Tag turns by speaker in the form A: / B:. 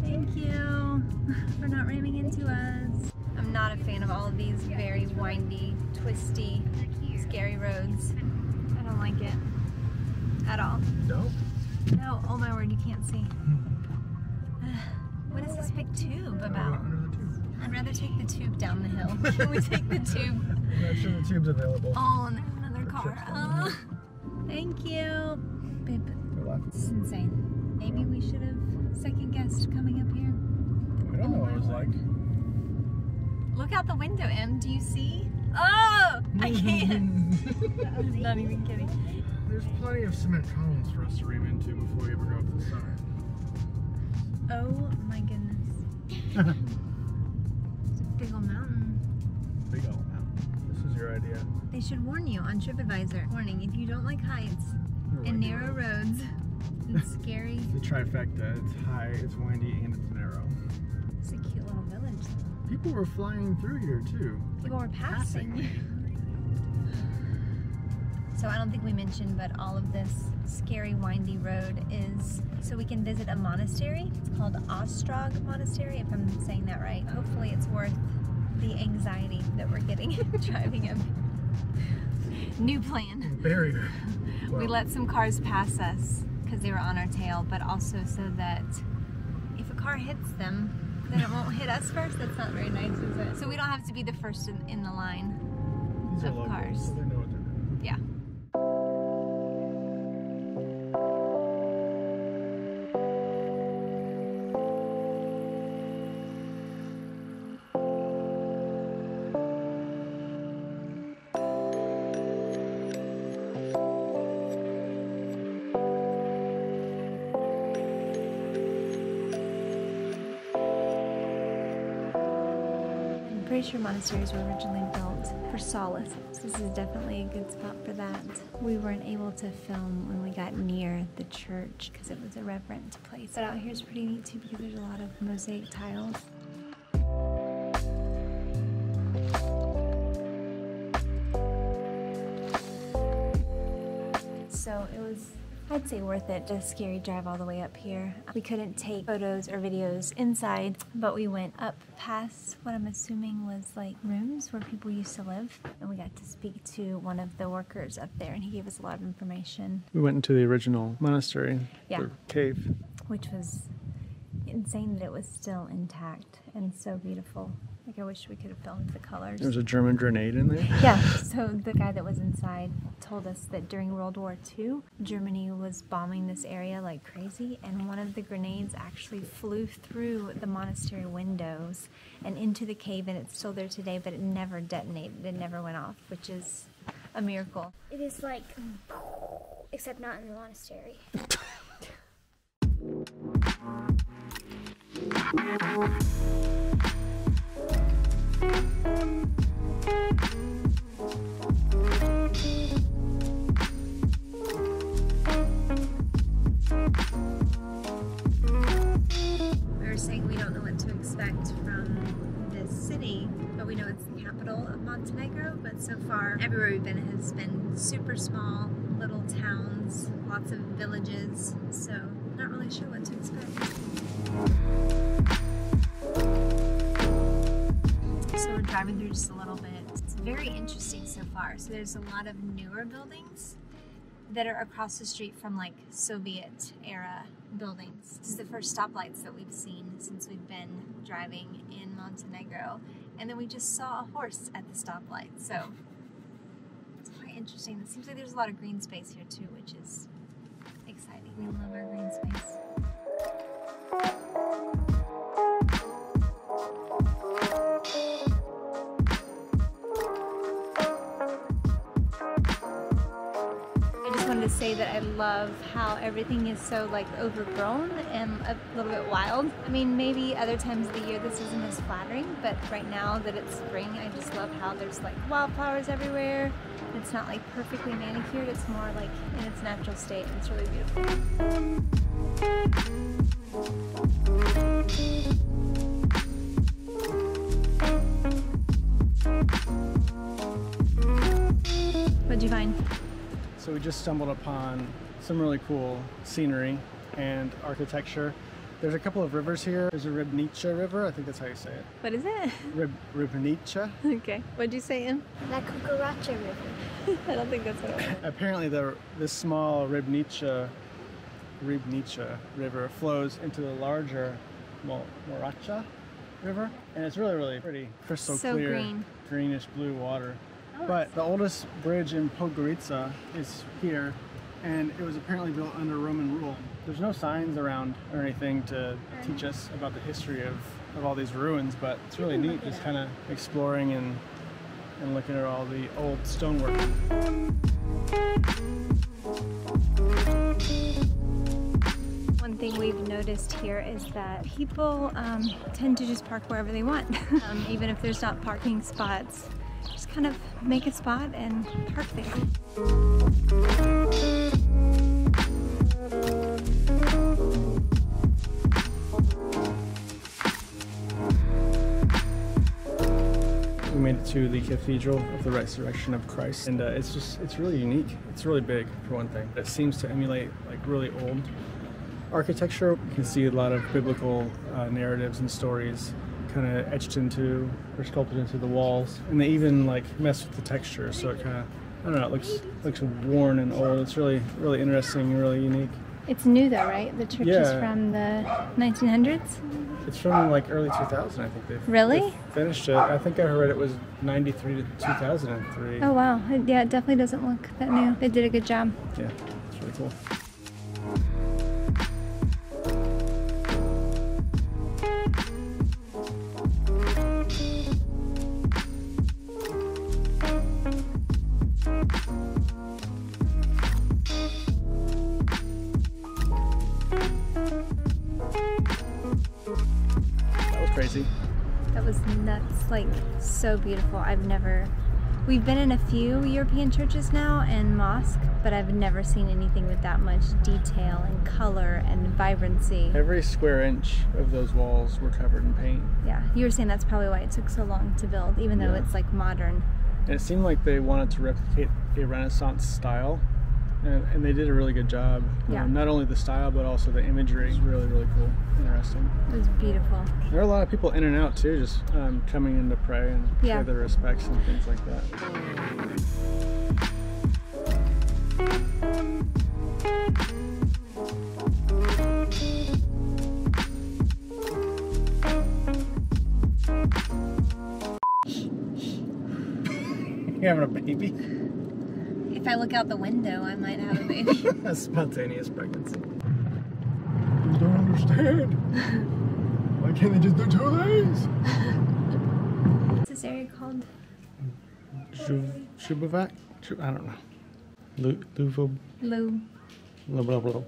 A: Thank you for not ramming into us. I'm not a fan of all of these very windy, twisty, scary roads. I don't like it at all.
B: No?
A: No, oh my word, you can't see. What is this big tube about? I'd rather take the tube down the hill. Can we take the tube?
B: I'm not sure the tube's available.
A: Oh, and there's another car. Thank you. Babe, this is insane. Maybe we should have second guessed coming up here.
B: I don't know what it was like.
A: Look out the window, Em. Do you see? Oh! I can't. I was not even kidding.
B: There's plenty of cement columns for us to ram into before we ever go up the side.
A: Oh my goodness. It's a big old mountain.
B: Big old mountain. This is your idea.
A: They should warn you on TripAdvisor. Warning, if you don't like heights and narrow roads and scary.
B: It's a trifecta. It's high, it's windy, and it's narrow.
A: It's a cute little village though.
B: People were flying through here too.
A: People were passing. So I don't think we mentioned, but all of this scary, windy road is so we can visit a monastery. It's called Ostrog Monastery, if I'm saying that right. Hopefully it's worth the anxiety that we're getting driving up. New plan.
B: Barrier. Well,
A: we let some cars pass us because they were on our tail, but also so that if a car hits them, then it won't hit us first. That's not very nice, is it? So we don't have to be the first in the line
B: these are
A: of
B: locals,
A: cars.
B: so they know what they're doing.
A: Yeah. I'm pretty sure monasteries were originally built for solace. So this is definitely a good spot for that. We weren't able to film when we got near the church because it was a reverent place. But out here is pretty neat too because there's a lot of mosaic tiles. So it was, I'd say, worth it, a scary drive all the way up here. We couldn't take photos or videos inside, but we went up past what I'm assuming was like rooms where people used to live, and we got to speak to one of the workers up there, and he gave us a lot of information.
B: We went into the original monastery, the cave.
A: Which was insane that it was still intact and so beautiful. Like, I wish we could have filmed the colors.
B: There was a German grenade in there?
A: Yeah, so the guy that was inside told us that during World War II, Germany was bombing this area like crazy, and one of the grenades actually flew through the monastery windows and into the cave, and it's still there today, but it never detonated, it never went off, which is a miracle.
C: It is like, except not in the monastery.
A: We were saying we don't know what to expect from this city, but we know it's the capital of Montenegro, but so far everywhere we've been has been super small, little towns, lots of villages, so not really sure what to expect. So we're driving through just a little bit. It's very interesting so far. So there's a lot of newer buildings that are across the street from like Soviet era buildings. This is the first stoplights that we've seen since we've been driving in Montenegro. And then we just saw a horse at the stoplight. So it's quite interesting. It seems like there's a lot of green space here too, which is exciting. We love our green space. To say that I love how everything is so like overgrown and a little bit wild. I mean, maybe other times of the year this isn't as flattering, but right now that it's spring, I just love how there's like wildflowers everywhere. It's not like perfectly manicured, it's more like in its natural state. It's really beautiful. What'd you find?
B: So we just stumbled upon some really cool scenery and architecture
D: There's a couple of rivers here. There's a Ribnica River. I think that's how you say it.
A: What is it?
D: Ribnica.
A: Okay. What'd you say, Em?
C: La Cucaracha River.
A: I don't think that's what it was.
D: Apparently this small Ribnica River flows into the larger Moracha River, and it's really, really pretty. Crystal clear,
A: green.
D: Greenish blue water. But the oldest bridge in Podgorica is here, and it was apparently built under Roman rule. There's no signs around or anything to teach us about the history of all these ruins, but it's really neat just kind of exploring and looking at all the old stonework.
A: One thing we've noticed here is that people tend to just park wherever they want. Even if there's not parking spots, just kind of make a spot and park there.
D: We made it to the Cathedral of the Resurrection of Christ, and it's really unique. It's really big, for one thing. It seems to emulate like really old architecture. You can see a lot of biblical narratives and stories kind of etched into or sculpted into the walls, and they even like mess with the texture, so it kind of, I don't know, it looks worn and old. It's really interesting and really unique.
A: It's new though, right? The church is from the 1900s?
D: It's from like early 2000, I think.
A: Really?
D: They finished it. I think I read it was 93 to 2003.
A: Oh wow. Yeah, it definitely doesn't look that new. They did a good job.
D: Yeah, it's really cool. Crazy.
A: That was nuts, like so beautiful. We've been in a few European churches now and mosques, but I've never seen anything with that much detail and color and vibrancy.
D: Every square inch of those walls were covered in paint.
A: Yeah, you were saying that's probably why it took so long to build, even though it's like modern.
D: And it seemed like they wanted to replicate a Renaissance style, and they did a really good job.
A: Yeah.
D: Not only the style, but also the imagery. Really cool, interesting.
A: It was beautiful.
D: There are a lot of people in and out too, just coming in to pray and pay their respects and things like that. You having a baby?
A: If I look out the window, I might have a baby.
D: A spontaneous pregnancy. You don't understand. Why can't they just do 2 days?
A: What's this area called?
D: Shubavac? I don't know.
A: Lou.
D: Blah, blah, blah.